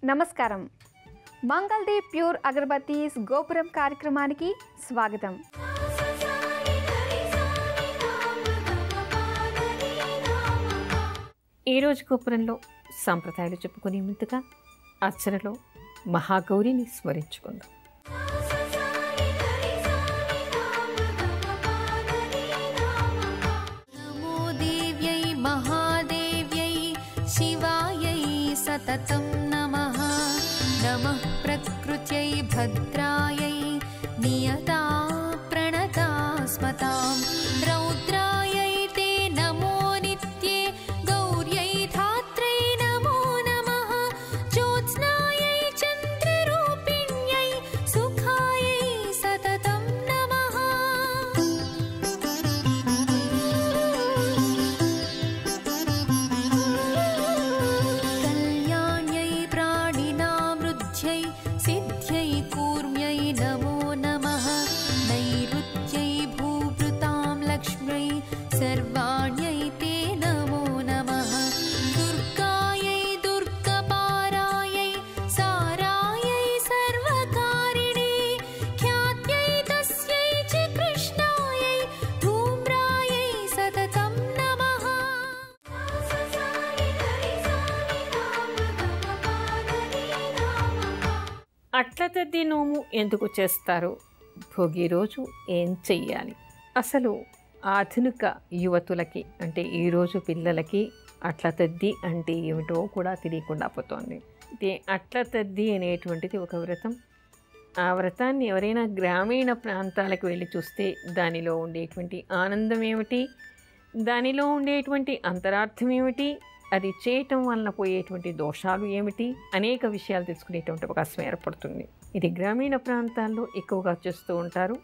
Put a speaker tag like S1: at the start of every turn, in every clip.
S1: నమస్కారం. మంగళదీప్ ప్యూర్ అగరబత్తీస్ గోపురం కార్యక్రమానికి స్వాగతం.
S2: ఈరోజు గోపురంలో సాంప్రదాయాలు చెప్పుకునే ముందుగా అర్చనలో మహాగౌరిని స్మరించుకుందాం.
S3: నమో దేవ్యై మహాదేవ్యై శివాయై సతతం నమః. నమః ప్రకృత్యై భద్రాయై నియతా ప్రణతా స్మతాం. రౌద్రాయై తే నమో నిత్యే గౌర్యై ధాత్రై నమో నమః. జ్యోత్స్నాయై చంద్రరూపిణ్యై సుఖాయై సతతం నమః. కళ్యాణ్యై ప్రాణినామృధ్యై సిద్ధ్యై కూర్మ్యై నమో నమః. నైరుత్యై భూభృతాం లక్ష్మ్యై సర్వాణ్యై తే నమో నమః. దుర్గాయై దుర్గపారాయై సారాయై సర్వకారిణే ఖ్యాత్యై తస్యై చ కృష్ణాయై ధూమ్రాయై సతతం నమః.
S2: అట్ల తద్ది నోము ఎందుకు చేస్తారు? భోగి రోజు ఏం చెయ్యాలి? అసలు ఆధునిక యువతులకి అంటే ఈరోజు పిల్లలకి అట్ల తద్ది అంటే ఏమిటో కూడా తెలియకుండా పోతోంది. ఇది అట్ల తద్ది అనేటువంటిది ఒక వ్రతం. ఆ వ్రతాన్ని ఎవరైనా గ్రామీణ ప్రాంతాలకు వెళ్ళి చూస్తే దానిలో ఉండేటువంటి ఆనందం ఏమిటి, దానిలో ఉండేటువంటి అంతరార్థం ఏమిటి, అది చేయటం వలన పోయేటువంటి దోషాలు ఏమిటి, అనేక విషయాలు తెలుసుకునేటువంటి అవకాశం ఏర్పడుతుంది. ఇది గ్రామీణ ప్రాంతాల్లో ఎక్కువగా చేస్తూ ఉంటారు.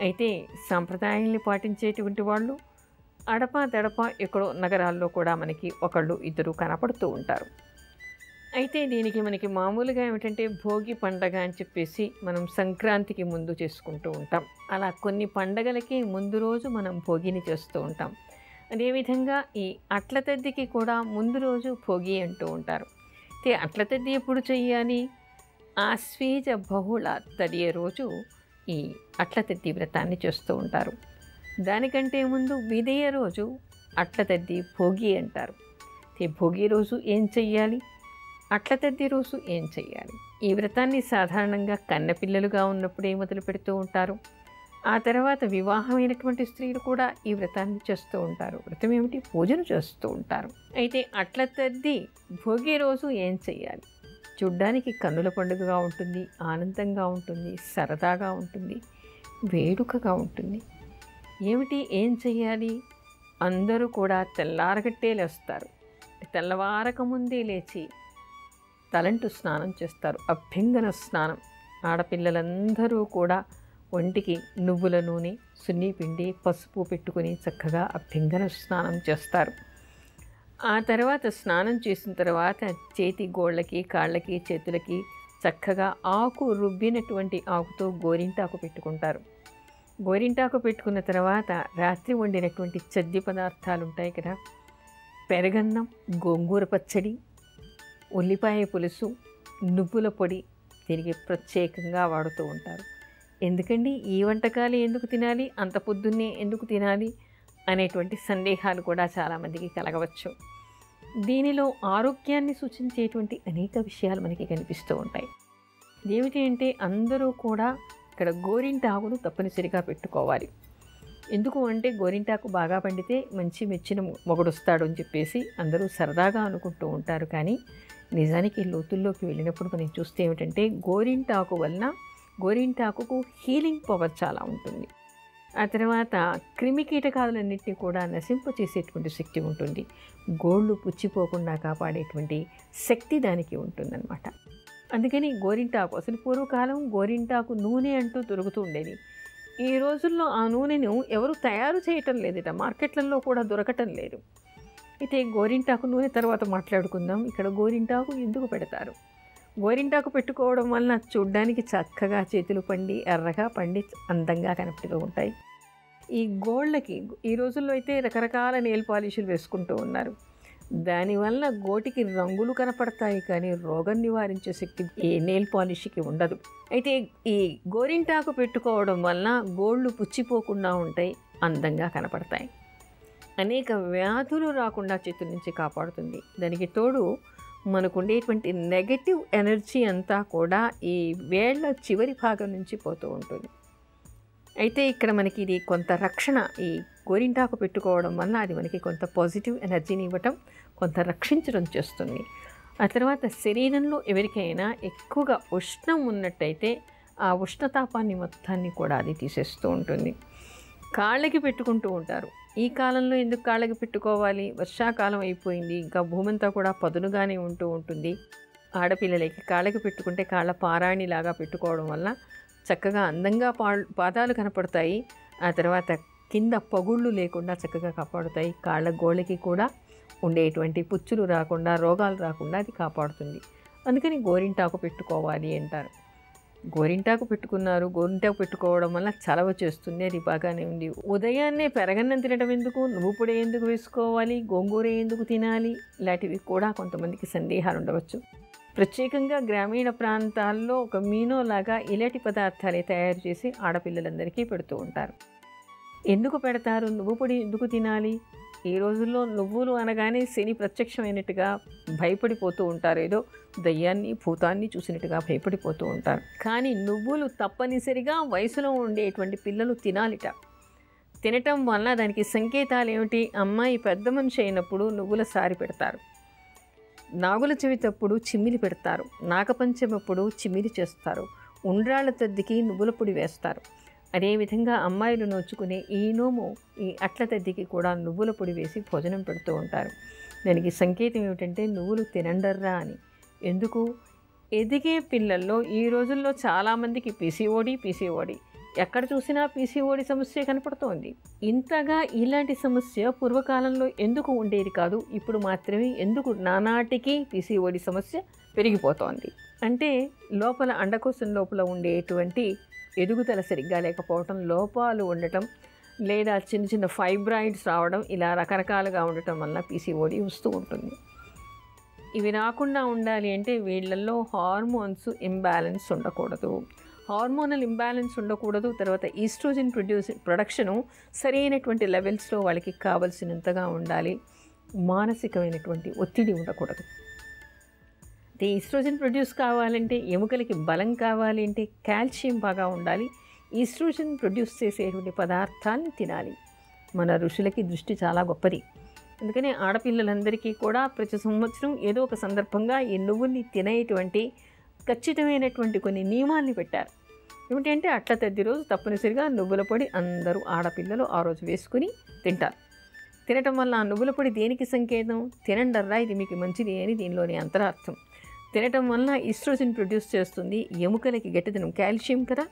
S2: అయితే సాంప్రదాయాల్ని పాటించేటువంటి వాళ్ళు అడప దడప ఎక్కడో నగరాల్లో కూడా మనకి ఒకళ్ళు ఇద్దరు కనపడుతూ ఉంటారు. అయితే దీనికి మనకి మామూలుగా ఏమిటంటే భోగి పండగ అని చెప్పేసి మనం సంక్రాంతికి ముందు చేసుకుంటూ ఉంటాం. అలా కొన్ని పండగలకి ముందు రోజు మనం భోగిని చేస్తూ ఉంటాం. అదేవిధంగా ఈ అట్ల తద్దికి కూడా ముందు రోజు భోగి అంటూ ఉంటారు. అయితే అట్ల తద్ది ఎప్పుడు చెయ్యాలి? ఆశ్వీజ బహుళ తదియ రోజు ఈ అట్ల తద్ది వ్రతాన్ని చేస్తూ ఉంటారు. దానికంటే ముందు విదయ రోజు అట్ల తద్ది భోగి అంటారు. అయితే భోగి రోజు ఏం చెయ్యాలి, అట్ల తద్ది రోజు ఏం చెయ్యాలి? ఈ వ్రతాన్ని సాధారణంగా కన్నపిల్లలుగా ఉన్నప్పుడే మొదలు పెడుతూ ఉంటారు. ఆ తర్వాత వివాహమైనటువంటి స్త్రీలు కూడా ఈ వ్రతాన్ని చేస్తూ ఉంటారు. వ్రతం ఏమిటి? పూజను చేస్తూ ఉంటారు. అయితే అట్ల తద్ది భోగి రోజు ఏం చెయ్యాలి? చూడ్డానికి కన్నుల పండుగగా ఉంటుంది, ఆనందంగా ఉంటుంది, సరదాగా ఉంటుంది, వేడుకగా ఉంటుంది. ఏమిటి ఏం చెయ్యాలి? అందరూ కూడా తెల్లారగట్టే లేస్తారు. తెల్లవారక ముందే లేచి తలంటు స్నానం చేస్తారు. అభ్యంగన స్నానం. ఆడపిల్లలందరూ కూడా ఒంటికి నువ్వుల నూనె, సున్నిపిండి, పసుపు పెట్టుకుని చక్కగా అభ్యంగన స్నానం చేస్తారు. ఆ తర్వాత స్నానం చేసిన తర్వాత చేతి గోళ్ళకి, కాళ్ళకి, చేతులకి చక్కగా ఆకు రుబ్బినటువంటి ఆకుతో గోరింటాకు పెట్టుకుంటారు. గోరింటాకు పెట్టుకున్న తర్వాత రాత్రి వండినటువంటి చద్ది పదార్థాలు ఉంటాయి కదా, పెరగన్నం, గోంగూర పచ్చడి, ఉల్లిపాయ పులుసు, నువ్వుల పొడి దీనికి ప్రత్యేకంగా వాడుతూ ఉంటారు. ఎందుకండి ఈ వంటకాలు ఎందుకు తినాలి, అంత పొద్దున్నే ఎందుకు తినాలి అనేటువంటి సందేహాలు కూడా చాలామందికి కలగవచ్చు. దీనిలో ఆరోగ్యాన్ని సూచించేటువంటి అనేక విషయాలు మనకి కనిపిస్తూ ఉంటాయి. ఏమిటి అంటే అందరూ కూడా ఇక్కడ గోరింటాకును తప్పనిసరిగా పెట్టుకోవాలి. ఎందుకు అంటే గోరింటాకు బాగా పండితే మంచి మెచ్చిన మొగుడొస్తాడు అని చెప్పేసి అందరూ సరదాగా అనుకుంటూ ఉంటారు. కానీ నిజానికి లోతుల్లోకి వెళ్ళినప్పుడు మనం చూస్తే ఏమిటంటే గోరింటాకు వలన గోరింటాకుకు హీలింగ్ పవర్ చాలా ఉంటుంది. ఆ తర్వాత క్రిమి కీటకాలన్నింటినీ కూడా నశింపచేసేటువంటి శక్తి ఉంటుంది. గోళ్ళు పుచ్చిపోకుండా కాపాడేటువంటి శక్తి దానికి ఉంటుందన్నమాట. అందుకని గోరింటాకు అసలు పూర్వకాలం గోరింటాకు నూనె అంటూ దొరుకుతూ ఉండేది. ఈ రోజుల్లో ఆ నూనెను ఎవరు తయారు చేయటం లేదట, మార్కెట్లలో కూడా దొరకటం లేదు. అయితే గోరింటాకు నూనె తర్వాత మాట్లాడుకుందాం. ఇక్కడ గోరింటాకు ఎందుకు పెడతారు? గోరింటాకు పెట్టుకోవడం వలన చూడ్డానికి చక్కగా చేతులు పండి ఎర్రగా పండి అందంగా కనపడుతూ ఉంటాయి. ఈ గోళ్ళకి ఈ రోజుల్లో అయితే రకరకాల నెయిల్ పాలిషులు వేసుకుంటూ ఉన్నారు. దానివల్ల గోటికి రంగులు కనపడతాయి, కానీ రోగం నివారించే శక్తి ఏ నెయిల్ పాలిష్కి ఉండదు. అయితే ఈ గోరింటాకు పెట్టుకోవడం వల్ల గోళ్ళు పుచ్చిపోకుండా ఉంటాయి, అందంగా కనపడతాయి. అనేక వ్యాధులు రాకుండా చేతుల నుంచి కాపాడుతుంది. దానికి తోడు మనకు ఉండేటువంటి నెగటివ్ ఎనర్జీ అంతా కూడా ఈ వేళ్ళ చివరి భాగం నుంచి పోతూ ఉంటుంది. అయితే ఇక్కడ మనకి ఇది కొంత రక్షణ, ఈ గోరింటాకు పెట్టుకోవడం వల్ల అది మనకి కొంత పాజిటివ్ ఎనర్జీని ఇవ్వటం, కొంత రక్షించడం చేస్తుంది. ఆ తర్వాత శరీరంలో ఎవరికైనా ఎక్కువగా ఉష్ణం ఉన్నట్టయితే ఆ ఉష్ణతాపాన్ని మొత్తాన్ని కూడా అది తీసేస్తూ ఉంటుంది. కాళ్ళకి పెట్టుకుంటూ ఉంటారు. ఈ కాలంలో ఎందుకు కాళ్ళకి పెట్టుకోవాలి? వర్షాకాలం అయిపోయింది, ఇంకా భూమంతా కూడా పదునుగానే ఉంటూ ఉంటుంది. ఆడపిల్లలకి కాళ్ళకి పెట్టుకుంటే కాళ్ళ పారాణిలాగా పెట్టుకోవడం వల్ల చక్కగా అందంగా పాదాలు కనపడతాయి. ఆ తర్వాత కింద పగుళ్ళు లేకుండా చక్కగా కాపాడుతాయి. కాళ్ళ గోళ్ళకి కూడా ఉండేటువంటి పుచ్చులు రాకుండా, రోగాలు రాకుండా అది కాపాడుతుంది. అందుకని గోరింటాకు పెట్టుకోవాలి అంటారు. గోరింటాకు పెట్టుకున్నారు, గోరింటాకు పెట్టుకోవడం వల్ల చలవ చేస్తుంది, అది బాగానే ఉంది. ఉదయాన్నే పెరగన్నం తినడం ఎందుకు, నువ్వు పొడి ఎందుకు వేసుకోవాలి, గోంగూర ఎందుకు తినాలి, ఇలాంటివి కూడా కొంతమందికి సందేహాలు ఉండవచ్చు. ప్రత్యేకంగా గ్రామీణ ప్రాంతాల్లో ఒక మీనోలాగా ఇలాంటి పదార్థాలే తయారు చేసి ఆడపిల్లలందరికీ పెడుతూ ఉంటారు. ఎందుకు పెడతారు? నువ్వు పొడి ఎందుకు తినాలి? ఈ రోజుల్లో నువ్వులు అనగానే శని ప్రత్యక్షమైనట్టుగా భయపడిపోతూ ఉంటారు, ఏదో దయ్యాన్ని భూతాన్ని చూసినట్టుగా భయపడిపోతూ ఉంటారు. కానీ నువ్వులు తప్పనిసరిగా వయసులో ఉండేటువంటి పిల్లలు తినాలిట. తినటం వల్ల దానికి సంకేతాలు ఏమిటి? అమ్మాయి పెద్ద మనిషి అయినప్పుడు నువ్వుల సారి పెడతారు, నాగుల చెవితప్పుడు చిమ్మిలి పెడతారు, నాగపంచమప్పుడు చిమ్మిలి చేస్తారు, ఉండ్రాళ్ళ తద్దికి నువ్వుల పొడి వేస్తారు. అదేవిధంగా అమ్మాయిలు నోచుకునే ఈ నోము, ఈ అట్ల తద్దికి కూడా నువ్వుల పొడి వేసి భోజనం పెడుతూ ఉంటారు. దానికి సంకేతం ఏమిటంటే నువ్వులు తినండర్రా అని. ఎందుకు? ఎదిగే పిల్లల్లో ఈ రోజుల్లో చాలామందికి పీసీఓడి ఎక్కడ చూసినా పీసీఓడి సమస్య కనపడుతోంది. ఇంతగా ఇలాంటి సమస్య పూర్వకాలంలో ఎందుకు ఉండేది కాదు, ఇప్పుడు మాత్రమే ఎందుకు నానాటికి పీసీఓడి సమస్య పెరిగిపోతోంది అంటే లోపల అండకోశం లోపల ఉండేటువంటి ఎదుగుదల సరిగ్గా లేకపోవటం, లోపాలు ఉండటం, లేదా చిన్న చిన్న ఫైబ్రాయిడ్స్ రావడం, ఇలా రకరకాలుగా ఉండటం వల్ల పీసీఓడి వస్తూ ఉంటుంది. ఇవి రాకుండా ఉండాలి అంటే వీళ్ళల్లో హార్మోన్స్ ఇంబ్యాలెన్స్ ఉండకూడదు. హార్మోనల్ ఇంబ్యాలెన్స్ ఉండకూడదు. తర్వాత ఈస్ట్రోజన్ ప్రొడక్షను సరైనటువంటి లెవెల్స్లో వాళ్ళకి కావలసినంతగా ఉండాలి. మానసికమైనటువంటి ఒత్తిడి ఉండకూడదు. ఈస్ట్రోజన్ ప్రొడ్యూస్ కావాలంటే, ఎముకలకి బలం కావాలి అంటే కాల్షియం బాగా ఉండాలి. ఈస్ట్రోజన్ ప్రొడ్యూస్ చేసేటువంటి పదార్థాలను తినాలి. మన ఋషులకి దృష్టి చాలా గొప్పది. అందుకనే ఆడపిల్లలందరికీ కూడా ప్రతి సంవత్సరం ఏదో ఒక సందర్భంగా ఈ నువ్వుల్ని తినేటువంటి ఖచ్చితమైనటువంటి కొన్ని నియమాల్ని పెట్టారు. ఏమిటంటే అట్ల తద్ది రోజు తప్పనిసరిగా నువ్వుల పొడి అందరూ ఆడపిల్లలు ఆ రోజు వేసుకుని తింటారు. తినటం వల్ల ఆ నువ్వుల పొడి దేనికి సంకేతం? తినండర్రా, ఇది మీకు మంచిది అని దీనిలోని అంతరార్థం. తినటం వల్ల ఈస్ట్రోజన్ ప్రొడ్యూస్ చేస్తుంది, ఎముకలకి గట్టితనం, కాల్షియం కదా,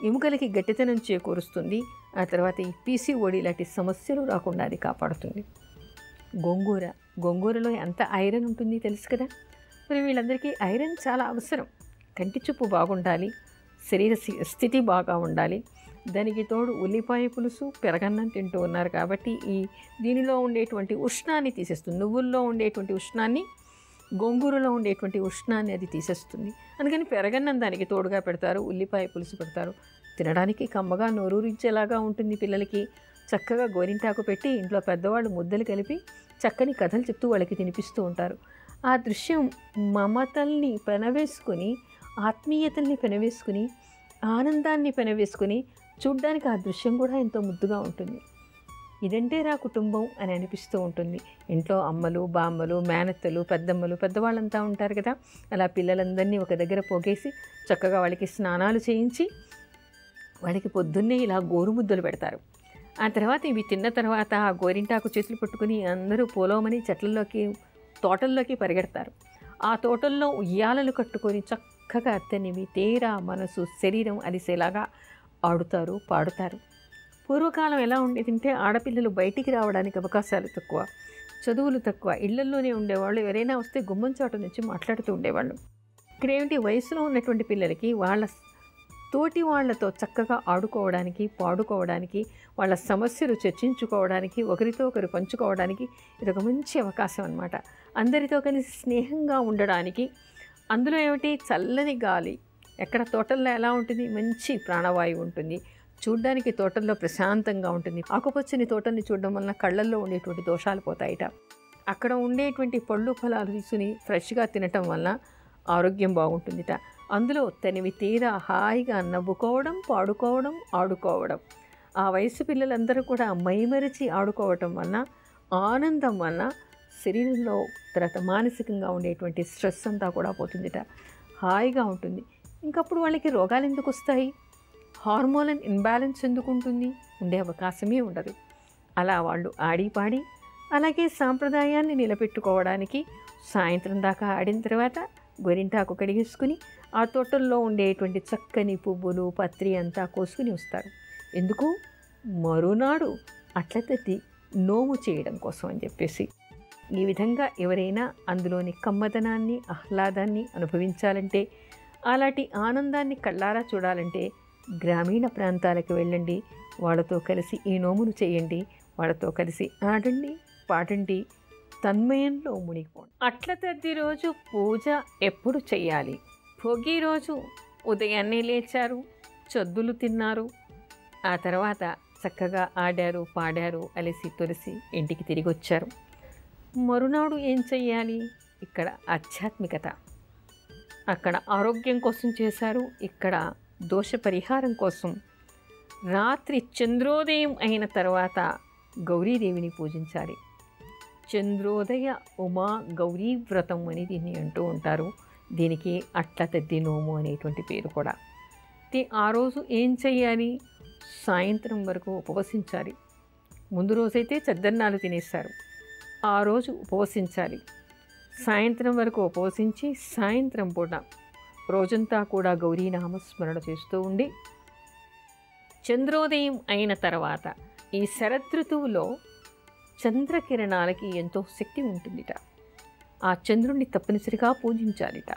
S2: ఎముకలకి గట్టితనం చేకూరుస్తుంది. ఆ తర్వాత ఈ పీసీఓడి లాంటి సమస్యలు రాకుండా అది కాపాడుతుంది. గోంగూరలో ఎంత ఐరన్ ఉంటుంది తెలుసు కదా. మరి వీళ్ళందరికీ ఐరన్ చాలా అవసరం. కంటి చూపు బాగుండాలి, శరీర స్థితి బాగా ఉండాలి. దానికి తోడు ఉల్లిపాయ పులుసు, పెరగన్నం తింటూ ఉన్నారు కాబట్టి దీనిలో ఉండేటువంటి ఉష్ణాన్ని తీసేస్తుంది. నువ్వుల్లో ఉండేటువంటి ఉష్ణాన్ని, గోంగూరలో ఉండేటువంటి ఉష్ణాన్ని అది తీసేస్తుంది. అందుకని పెరగన్నం దానికి తోడుగా పెడతారు, ఉల్లిపాయ పులుసు పెడతారు. తినడానికి కమ్మగా నోరూరించేలాగా ఉంటుంది పిల్లలకి. చక్కగా గోరింటాకు పెట్టి ఇంట్లో పెద్దవాళ్ళు ముద్దలు కలిపి చక్కని కథలు చెప్తూ వాళ్ళకి తినిపిస్తూ ఉంటారు. ఆ దృశ్యం మమతల్ని పెనవేసుకుని, ఆత్మీయతల్ని పెనవేసుకుని, ఆనందాన్ని పెనవేసుకుని చూడ్డానికి ఆ దృశ్యం కూడా ఎంతో ముద్దుగా ఉంటుంది. ఇదంటే రా కుటుంబం అని అనిపిస్తూ ఉంటుంది. ఇంట్లో అమ్మలు, బామ్మలు, మేనత్తలు, పెద్దమ్మలు, పెద్దవాళ్ళంతా ఉంటారు కదా. అలా పిల్లలందరినీ ఒక దగ్గర పోగేసి చక్కగా వాళ్ళకి స్నానాలు చేయించి వాళ్ళకి పొద్దున్నే ఇలా గోరుముద్దలు పెడతారు. ఆ తర్వాత ఇవి తిన్న తర్వాత ఆ గోరింటాకు చేతులు పట్టుకుని అందరూ పోలోమని చెట్లలోకి, తోటల్లోకి పరిగెడతారు. ఆ తోటల్లో ఉయ్యాలలు కట్టుకొని చక్కగా అత్తనివి తీరా మనసు, శరీరం అలిసేలాగా ఆడుతారు, పాడుతారు. పూర్వకాలం ఎలా ఉండేదంటే ఆడపిల్లలు బయటికి రావడానికి అవకాశాలు తక్కువ, చదువులు తక్కువ, ఇళ్లల్లోనే ఉండేవాళ్ళు. ఎవరైనా వస్తే గుమ్మం చాటు నుంచి మాట్లాడుతూ ఉండేవాళ్ళు. ఇక్కడ ఏమిటి, వయసులో ఉన్నటువంటి పిల్లలకి వాళ్ళ తోటి వాళ్ళతో చక్కగా ఆడుకోవడానికి, పాడుకోవడానికి, వాళ్ళ సమస్యలు చర్చించుకోవడానికి, ఒకరితో ఒకరు పంచుకోవడానికి ఇదొక మంచి అవకాశం అన్నమాట. అందరితో కలిసి స్నేహంగా ఉండడానికి. అందులో ఏమిటి, చల్లని గాలి. ఎక్కడ తోటల్లో ఎలా ఉంటుంది, మంచి ప్రాణవాయువు ఉంటుంది. చూడ్డానికి తోటల్లో ప్రశాంతంగా ఉంటుంది. ఆకుపచ్చని తోటల్ని చూడడం వలన కళ్ళల్లో ఉండేటువంటి దోషాలు పోతాయిట. అక్కడ ఉండేటువంటి పళ్ళు ఫలాలు తీసుకుని ఫ్రెష్గా తినటం వలన ఆరోగ్యం బాగుంటుందిట. అందులో తనివి తీరా హాయిగా నవ్వుకోవడం, పాడుకోవడం, ఆడుకోవడం. ఆ వయసు పిల్లలందరూ కూడా మైమరిచి ఆడుకోవటం వలన, ఆనందం వలన శరీరంలో తర్వాత మానసికంగా ఉండేటువంటి స్ట్రెస్ అంతా కూడా పోతుందిట. హాయిగా ఉంటుంది. ఇంకప్పుడు వాళ్ళకి రోగాలు ఎందుకు వస్తాయి, హార్మోనల్ ఇన్బ్యాలెన్స్ ఎందుకు ఉంటుంది, ఉండే అవకాశమే ఉండదు. అలా వాళ్ళు ఆడి పాడి అలాగే సాంప్రదాయాన్ని నిలబెట్టుకోవడానికి సాయంత్రం దాకా ఆడిన తర్వాత గోరింటాకు కడిగేసుకుని ఆ తోటల్లో ఉండేటువంటి చక్కని పువ్వులు, పత్రి అంతా కోసుకుని వస్తారు. ఎందుకు, మరునాడు అట్ల తద్ది నోము చేయడం కోసం అని చెప్పేసి. ఈ విధంగా ఎవరైనా అందులోని కమ్మదనాన్ని, ఆహ్లాదాన్ని అనుభవించాలంటే, అలాంటి ఆనందాన్ని కళ్ళారా చూడాలంటే గ్రామీణ ప్రాంతాలకు వెళ్ళండి. వాళ్ళతో కలిసి ఈ నోమును చేయండి. వాళ్ళతో కలిసి ఆడండి, పాడండి, తన్మయంలో మునిగిపోండి. అట్ల తద్ది రోజు పూజ ఎప్పుడు చెయ్యాలి? భోగి రోజు ఉదయాన్నే లేచారు, చద్దులు తిన్నారు, ఆ తర్వాత చక్కగా ఆడారు, పాడారు, అలసి తొలిసి ఇంటికి తిరిగి వచ్చారు. మరునాడు ఏం చెయ్యాలి? ఇక్కడ ఆధ్యాత్మికత, అక్కడ ఆరోగ్యం కోసం చేశారు, ఇక్కడ దోష పరిహారం కోసం. రాత్రి చంద్రోదయం అయిన తర్వాత గౌరీదేవిని పూజించాలి. చంద్రోదయ ఉమా గౌరీ వ్రతం అని దీన్ని అంటూ ఉంటారు. దీనికి అట్ల తద్ది నోము అనేటువంటి పేరు కూడా. ఆ రోజు ఏం చెయ్యాలి? సాయంత్రం వరకు ఉపవసించాలి. ముందు రోజైతే చద్దన్నాలు తినేస్తారు, ఆ రోజు ఉపవసించాలి. సాయంత్రం వరకు ఉపవసించి సాయంత్రం పూట రోజంతా కూడా గౌరీ నామస్మరణ చేస్తూ ఉండి, చంద్రోదయం అయిన తర్వాత ఈ శరదృతువులో చంద్రకిరణాలకి ఎంతో శక్తి ఉంటుందిట. ఆ చంద్రుణ్ణి తప్పనిసరిగా పూజించాలిట.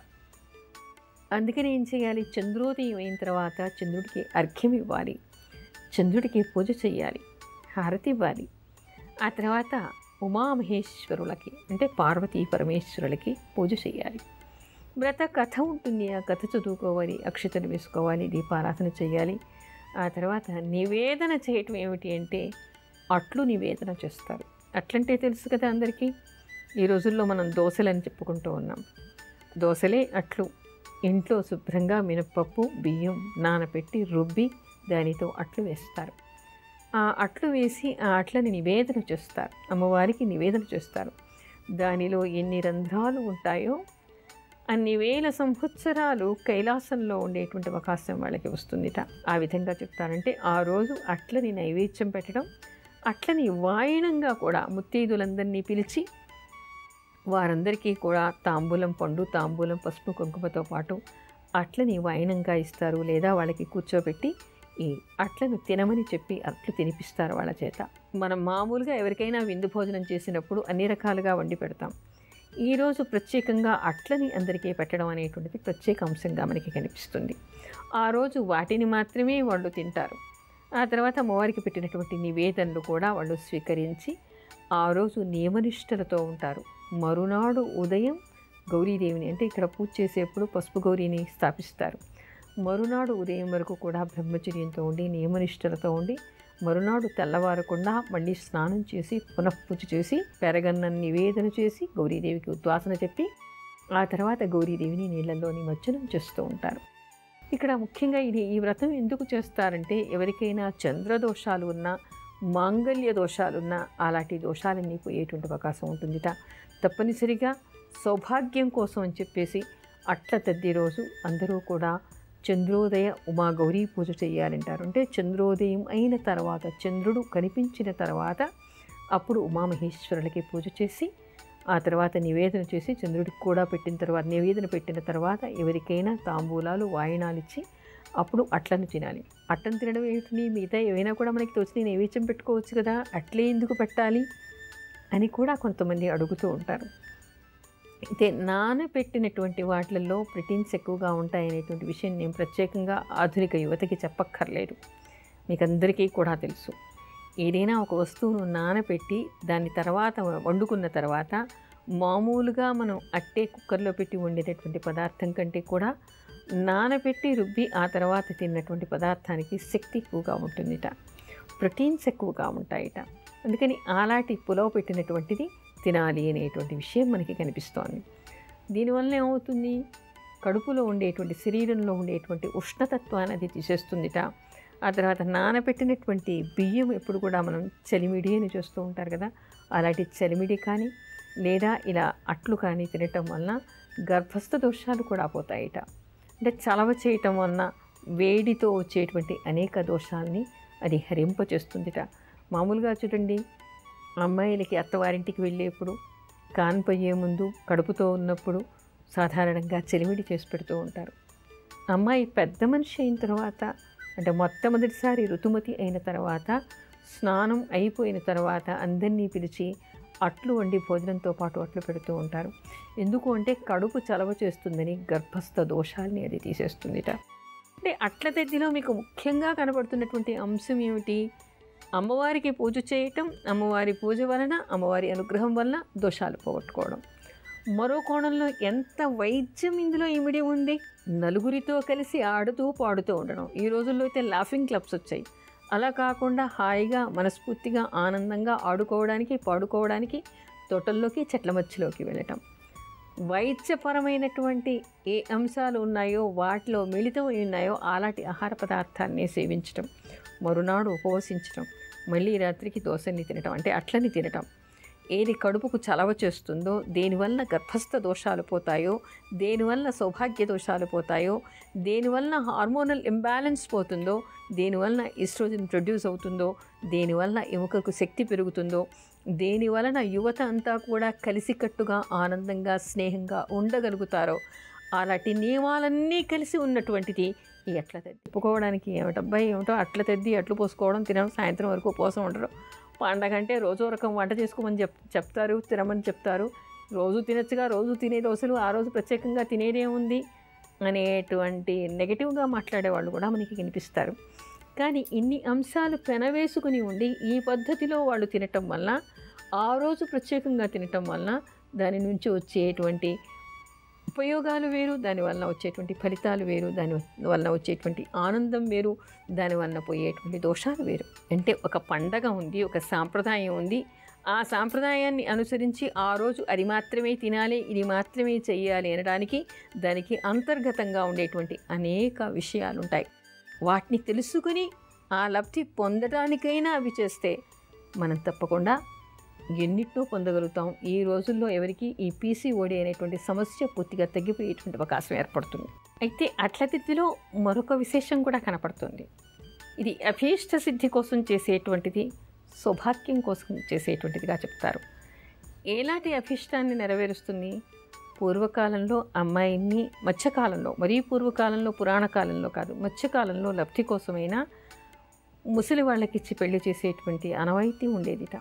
S2: అందుకని ఏం చేయాలి? చంద్రోదయం అయిన తర్వాత చంద్రుడికి అర్ఘ్యం ఇవ్వాలి, చంద్రుడికి పూజ చేయాలి, హారతి ఇవ్వాలి. ఆ తర్వాత ఉమామహేశ్వరులకి అంటే పార్వతీ పరమేశ్వరులకి పూజ చేయాలి. వ్రత కథ ఉంటుంది, ఆ కథ చదువుకోవాలి, అక్షతలు వేసుకోవాలి, దీపారాధన చేయాలి. ఆ తర్వాత నివేదన చేయటం ఏమిటి అంటే అట్లు నివేదన చేస్తారు. అట్లంటే తెలుసు కదా అందరికీ. ఈ రోజుల్లో మనం దోశలని చెప్పుకుంటూ ఉన్నాం. దోశలే అట్లు. ఇంట్లో శుభ్రంగా మినప్పప్పు, బియ్యం నానబెట్టి రుబ్బి దానితో అట్లు వేస్తారు. ఆ అట్లు వేసి ఆ అట్లని నివేదన చేస్తారు, అమ్మవారికి నివేదన చేస్తారు. దానిలో ఎన్ని రంధ్రాలు ఉంటాయో అన్ని వేల సంవత్సరాలు కైలాసంలో ఉండేటువంటి అవకాశం వాళ్ళకి వస్తుందిట. ఆ విధంగా చెప్తారంటే ఆ రోజు అట్లని నైవేద్యం పెట్టడం, అట్లని వాయనంగా కూడా ముత్తైదులందరినీ పిలిచి వారందరికీ కూడా తాంబూలం పండు, తాంబూలం పసుపు కుంకుమతో పాటు అట్లని వాయనంగా ఇస్తారు. లేదా వాళ్ళకి కూర్చోబెట్టి ఈ అట్లను తినమని చెప్పి అట్లు తినిపిస్తారు వాళ్ళ చేత. మనం మామూలుగా ఎవరికైనా విందు భోజనం చేసినప్పుడు అన్ని రకాలుగా వండి పెడతాం. ఈరోజు ప్రత్యేకంగా అట్లని అందరికీ పెట్టడం అనేటువంటిది ప్రత్యేక అంశంగా మనకి కనిపిస్తుంది. ఆ రోజు వాటిని మాత్రమే వాళ్ళు తింటారు. ఆ తర్వాత అమ్మవారికి పెట్టినటువంటి నివేదనలు కూడా వాళ్ళు స్వీకరించి ఆ రోజు నియమనిష్టలతో ఉంటారు. మరునాడు ఉదయం గౌరీదేవిని అంటే ఇక్కడ పూజ చేసేప్పుడు పసుపు గౌరీని స్థాపిస్తారు. మరునాడు ఉదయం వరకు కూడా బ్రహ్మచర్యంతో ఉండి నియమనిష్టలతో ఉండి మరునాడు తెల్లవారకుండా మళ్ళీ స్నానం చేసి పునఃపూజ చేసి పెరగన్నం నివేదన చేసి గౌరీదేవికి ఉద్వాసన చెప్పి ఆ తర్వాత గౌరీదేవిని నీళ్ళల్లో నిమజ్జనం చేస్తూ ఉంటారు. ఇక్కడ ముఖ్యంగా ఈ వ్రతం ఎందుకు చేస్తారంటే ఎవరికైనా చంద్రదోషాలు ఉన్నా, మాంగళ్య దోషాలున్నా అలాంటి దోషాలన్నీ పోయేటువంటి అవకాశం ఉంటుందిట. తప్పనిసరిగా సౌభాగ్యం కోసం అని చెప్పేసి అట్ల తద్ది రోజు అందరూ కూడా చంద్రోదయ ఉమా గౌరీ పూజ చేయాలంటారు. అంటే చంద్రోదయం అయిన తర్వాత, చంద్రుడు కనిపించిన తర్వాత అప్పుడు ఉమామహేశ్వరులకి పూజ చేసి ఆ తర్వాత నివేదన చేసి చంద్రుడికి కూడా పెట్టిన తర్వాత, నివేదన పెట్టిన తర్వాత ఎవరికైనా తాంబూలాలు వాయినాలు ఇచ్చి అప్పుడు అట్లను తినాలి. అట్లను తినడం ఏంటి, మిగతా ఏవైనా కూడా మనకి తోచిన నైవేద్యం పెట్టుకోవచ్చు కదా, అట్లే ఎందుకు పెట్టాలి అని కూడా కొంతమంది అడుగుతూ ఉంటారు. అయితే నానబెట్టినటువంటి వాటిల్లో ప్రోటీన్స్ ఎక్కువగా ఉంటాయనేటువంటి విషయం నేను ప్రత్యేకంగా ఆధునిక యువతకి చెప్పక్కర్లేదు, మీకు అందరికీ కూడా తెలుసు. ఏదైనా ఒక వస్తువును నానబెట్టి దాన్ని తర్వాత వండుకున్న తర్వాత మామూలుగా మనం అట్టే కుక్కర్లో పెట్టి వండేటటువంటి పదార్థం కంటే కూడా నానబెట్టి రుబ్బి ఆ తర్వాత తిన్నటువంటి పదార్థానికి శక్తి ఎక్కువగా ఉంటుందిట, ప్రోటీన్స్ ఎక్కువగా ఉంటాయిట. అందుకని అలాంటి పులావ్ పెట్టినటువంటిది తినాలి అనేటువంటి విషయం మనకి కనిపిస్తోంది. దీనివల్ల ఏమవుతుంది, కడుపులో ఉండేటువంటి శరీరంలో ఉండేటువంటి ఉష్ణతత్వాన్ని అది తీసేస్తుందిట. ఆ తర్వాత నానబెట్టినటువంటి బియ్యం ఎప్పుడు కూడా మనం చలిమిడి అని చేస్తూ ఉంటారు కదా, అలాంటి చలిమిడి కానీ లేదా ఇలా అట్లు కానీ తినటం వలన గర్భస్థ దోషాలు కూడా పోతాయిట. అంటే చలవ చేయటం వలన వేడితో వచ్చేటువంటి అనేక దోషాలని అది హరింపచేస్తుందిట. మామూలుగా చూడండి, అమ్మాయిలకి అత్తవారింటికి వెళ్ళేప్పుడు కాన్పయ్యే ముందు కడుపుతో ఉన్నప్పుడు సాధారణంగా చలిమిడి చేసి పెడుతూ ఉంటారు. అమ్మాయి పెద్ద మనిషి అయిన తర్వాత, అంటే మొట్టమొదటిసారి ఋతుమతి అయిన తర్వాత, స్నానం అయిపోయిన తర్వాత అందరినీ పిలిచి అట్లు వండి భోజనంతో పాటు అట్లు పెడుతూ ఉంటారు. ఎందుకు అంటే కడుపు చలవ చేస్తుందని, గర్భస్థ దోషాల్ని అది తీసేస్తుందిట. అంటే అట్ల తద్దిలో మీకు ముఖ్యంగా కనబడుతున్నటువంటి అంశం ఏమిటి, అమ్మవారికి పూజ చేయటం, అమ్మవారి పూజ వలన, అమ్మవారి అనుగ్రహం వలన దోషాలు పోగొట్టుకోవడం. మరో కోణంలో ఎంత వైద్యం ఇందులో ఇమిడి ఉంది, నలుగురితో కలిసి ఆడుతూ పాడుతూ ఉండడం. ఈ రోజుల్లో అయితే లాఫింగ్ క్లబ్స్ వచ్చాయి. అలా కాకుండా హాయిగా మనస్ఫూర్తిగా ఆనందంగా ఆడుకోవడానికి పాడుకోవడానికి తోటల్లోకి చెట్ల మధ్యలోకి వెళ్ళటం. వైద్యపరమైనటువంటి ఏ అంశాలు ఉన్నాయో వాటిలో మిళితమై ఉన్నాయో అలాంటి ఆహార పదార్థాన్ని సేవించటం, మరునాడు ఉపవసించటం, మళ్ళీ రాత్రికి దోశని తినటం, అంటే అట్లని తినటం. ఏది కడుపుకు చలవ చేస్తుందో, దేనివల్ల గర్భస్థ దోషాలు పోతాయో, దేనివల్ల సౌభాగ్య దోషాలు పోతాయో, దేనివల్ల హార్మోనల్ ఇంబ్యాలెన్స్ పోతుందో, దేనివల్ల ఈస్ట్రోజన్ ప్రొడ్యూస్ అవుతుందో, దేనివల్ల ఎముకకు శక్తి పెరుగుతుందో, దేనివలన యువత అంతా కూడా కలిసికట్టుగా ఆనందంగా స్నేహంగా ఉండగలుగుతారో, అలాంటి నియమాలన్నీ కలిసి ఉన్నటువంటిది ఈ అట్ల తద్ది. చెప్పుకోవడానికి ఏమిటబ్బాయి ఏమిటో అట్ల తద్ది, అట్లు పోసుకోవడం, తినడం, సాయంత్రం వరకు ఉపవాసం ఉండరు. పండగంటే రోజో రకం వంట చేసుకోమని చెప్తారు, తినమని చెప్తారు. రోజు తినచ్చుగా, రోజు తినే దోశలు ఆ రోజు ప్రత్యేకంగా తినేదే ఉంది అనేటువంటి నెగిటివ్గా మాట్లాడేవాళ్ళు కూడా మనకి కనిపిస్తారు. కానీ ఇన్ని అంశాలు పెనవేసుకుని ఉండి ఈ పద్ధతిలో వాళ్ళు తినటం వల్ల, ఆ రోజు ప్రత్యేకంగా తినటం వల్ల దాని నుంచి వచ్చేటువంటి ఉపయోగాలు వేరు, దానివల్ల వచ్చేటువంటి ఫలితాలు వేరు, దానివల్ల వచ్చేటువంటి ఆనందం వేరు, దానివల్ల పోయేటువంటి దోషాలు వేరు. అంటే ఒక పండగ ఉంది, ఒక సాంప్రదాయం ఉంది, ఆ సాంప్రదాయాన్ని అనుసరించి ఆ రోజు అది మాత్రమే తినాలి, ఇది మాత్రమే చెయ్యాలి అనడానికి దానికి అంతర్గతంగా ఉండేటువంటి అనేక విషయాలు ఉంటాయి. వాటిని తెలుసుకుని ఆ లబ్ధి పొందడానికైనా అవి చేస్తే మనం తప్పకుండా ఎన్నిటినో పొందగలుగుతాం. ఈ రోజుల్లో ఎవరికి ఈ పీసీఓడి అనేటువంటి సమస్య పూర్తిగా తగ్గిపోయేటువంటి అవకాశం ఏర్పడుతుంది. అయితే అట్ల తిథిలో మరొక విశేషం కూడా కనపడుతుంది. ఇది అభీష్ట సిద్ధి కోసం చేసేటువంటిది, సౌభాగ్యం కోసం చేసేటువంటిదిగా చెప్తారు. ఎలాంటి అభీష్టాన్ని నెరవేరుస్తుంది? పూర్వకాలంలో అమ్మాయిని మధ్యకాలంలో, మరీ పూర్వకాలంలో పురాణ కాలంలో కాదు, మధ్యకాలంలో లబ్ధి కోసమైనా ముసలి వాళ్ళకిచ్చి పెళ్లి చేసేటువంటి అనవాయితీ ఉండేదిట.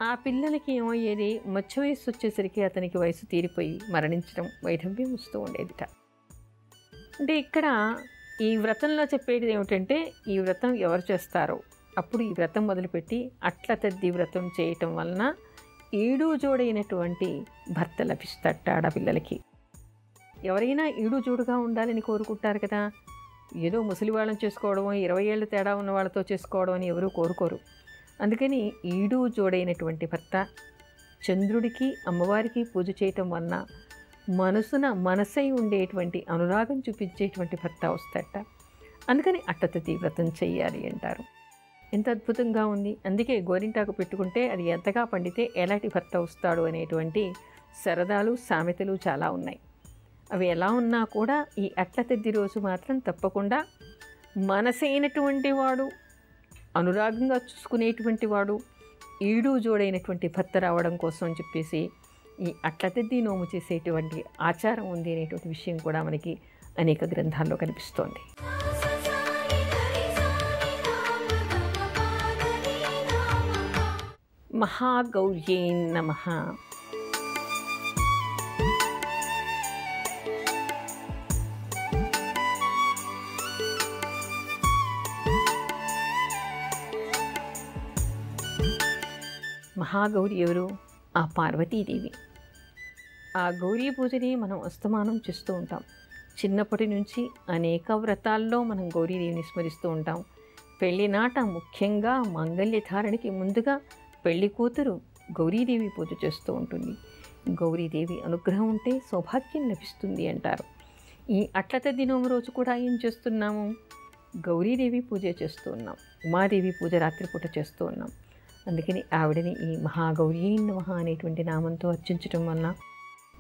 S2: ఆ పిల్లలకి ఏమయ్యేది, మధ్య వయస్సు వచ్చేసరికి అతనికి వయసు తీరిపోయి మరణించడం, వైధవ్యం వస్తూ ఉండేదిట. అంటే ఇక్కడ ఈ వ్రతంలో చెప్పేది ఏమిటంటే, ఈ వ్రతం ఎవరు చేస్తారో అప్పుడు ఈ వ్రతం మొదలుపెట్టి అట్ల తద్ది వ్రతం చేయటం వలన ఈడు జోడైనటువంటి భర్త లభిస్తాట ఆడపిల్లలకి. ఎవరైనా ఈడు జోడుగా ఉండాలని కోరుకుంటారు కదా. ఏదో ముసలి వాళ్ళని చేసుకోవడమో, 20 ఏళ్ళు తేడా ఉన్న వాళ్ళతో చేసుకోవడం అని ఎవరూ కోరుకోరు. అందుకని ఈడు జోడైనటువంటి భర్త, చంద్రుడికి అమ్మవారికి పూజ చేయటం వలన మనసున మనసై ఉండేటువంటి అనురాగం చూపించేటువంటి భర్త వస్తాట. అందుకని అట్టతది వ్రతం చెయ్యాలి అంటారు. ఎంత అద్భుతంగా ఉంది. అందుకే గోరింటాకు పెట్టుకుంటే అది ఎంతగా పండితే ఎలాంటి భర్త వస్తాడు అనేటువంటి సరదాలు సామెతలు చాలా ఉన్నాయి. అవి ఎలా ఉన్నా కూడా ఈ అట్ల తద్ది రోజు మాత్రం తప్పకుండా మనసైనటువంటి వాడు, అనురాగంగా చూసుకునేటువంటి వాడు, ఈడు జోడైనటువంటి భర్త రావడం కోసం అని చెప్పేసి ఈ అట్ల తద్ది నోము చేసేటువంటి ఆచారం ఉంది అనేటువంటి విషయం కూడా మనకి అనేక గ్రంథాల్లో కనిపిస్తోంది. మహాగౌర్యై నమః. మహాగౌరి ఎవరు? ఆ పార్వతీదేవి. ఆ గౌరీ పూజని మనం అస్తమానం చేస్తూ ఉంటాం. చిన్నప్పటి నుంచి అనేక వ్రతాల్లో మనం గౌరీదేవిని స్మరిస్తూ ఉంటాం. పెళ్లినాట ముఖ్యంగా మాంగళ్యధారణకి ముందుగా పెళ్లి కూతురు గౌరీదేవి పూజ చేస్తూ ఉంటుంది. గౌరీదేవి అనుగ్రహం ఉంటే సౌభాగ్యం లభిస్తుంది అంటారు. ఈ అట్లతద్ది నోము రోజు కూడా ఏం చేస్తున్నాము? గౌరీదేవి పూజ చేస్తూ ఉన్నాం. ఉమాదేవి పూజ రాత్రిపూట చేస్తూ ఉన్నాం. అందుకని ఆవిడని ఈ మహాగౌరీ నమః అనేటువంటి నామంతో అర్చించడం వలన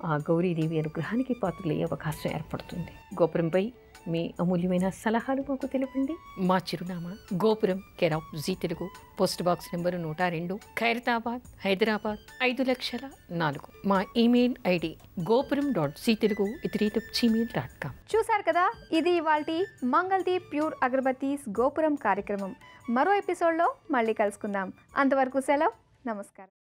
S2: ఆ గౌరీదేవి అనుగ్రహానికి పాత్రలయ్యే అవకాశం ఏర్పడుతుంది. గోపురంపై మీ అమూల్యమైన సలహాలు మాకు తెలపండి. మా చిరునామా Gopuram, care of Zee Telugu, post box number 102, Khairatabad, Hyderabad 5,04,000. మా ఈమెయిల్ ఐడి gopuram.ctelugu@gmail.com.
S1: చూశారు కదా, ఇది ఇవాల్టి మంగళదీప్ ప్యూర్ అగరబత్తీస్ గోపురం కార్యక్రమం. మరో ఎపిసోడ్లో మళ్ళీ కలుసుకుందాం. అంతవరకు సెలవు. నమస్కారం.